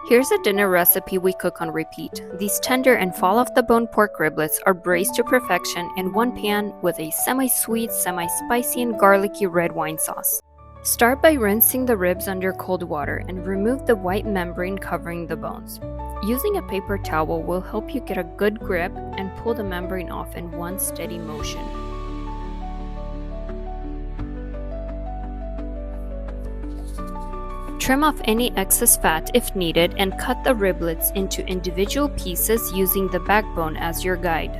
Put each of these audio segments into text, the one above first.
Here's a dinner recipe we cook on repeat. These tender and fall-off-the-bone pork riblets are braised to perfection in one pan with a semi-sweet, semi-spicy, and garlicky red wine sauce. Start by rinsing the ribs under cold water and remove the white membrane covering the bones. Using a paper towel will help you get a good grip and pull the membrane off in one steady motion. Trim off any excess fat if needed and cut the riblets into individual pieces using the backbone as your guide.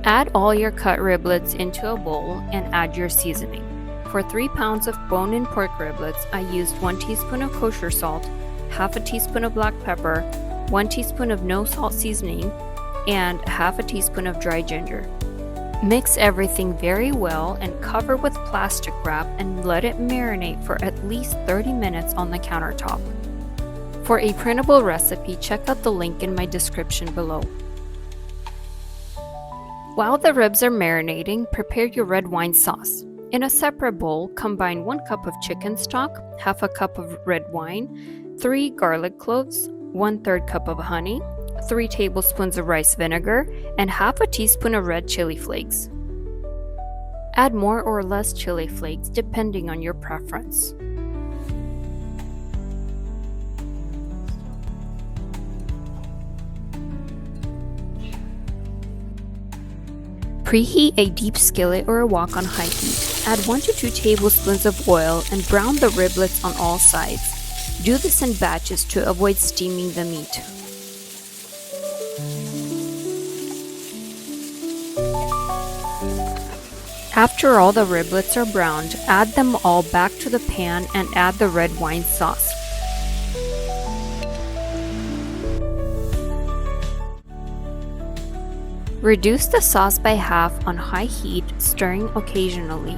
Add all your cut riblets into a bowl and add your seasoning. For 3 pounds of bone-in pork riblets, I used 1 teaspoon of kosher salt, half a teaspoon of black pepper, 1 teaspoon of no salt seasoning, and half a teaspoon of dry ginger. Mix everything very well and cover with plastic wrap and let it marinate for at least 30 minutes on the countertop. For a printable recipe, check out the link in my description below. While the ribs are marinating, prepare your red wine sauce. In a separate bowl, combine 1 cup of chicken stock, half a cup of red wine, 3 garlic cloves, 1/3 cup of honey, 3 tablespoons of rice vinegar, and half a teaspoon of red chili flakes. Add more or less chili flakes depending on your preference. Preheat a deep skillet or a wok on high heat. Add 1 to 2 tablespoons of oil and brown the riblets on all sides. Do this in batches to avoid steaming the meat. After all the riblets are browned, add them all back to the pan and add the red wine sauce. Reduce the sauce by half on high heat, stirring occasionally.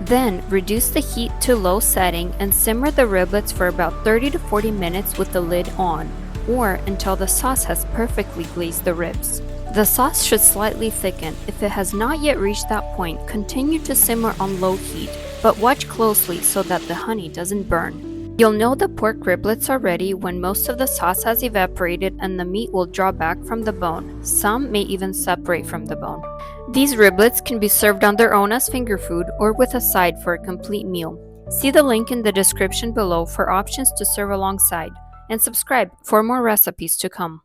Then, reduce the heat to low setting and simmer the riblets for about 30 to 40 minutes with the lid on, or until the sauce has perfectly glazed the ribs. The sauce should slightly thicken. If it has not yet reached that point, continue to simmer on low heat, but watch closely so that the honey doesn't burn. You'll know the pork riblets are ready when most of the sauce has evaporated and the meat will draw back from the bone. Some may even separate from the bone. These riblets can be served on their own as finger food or with a side for a complete meal. See the link in the description below for options to serve alongside, and subscribe for more recipes to come.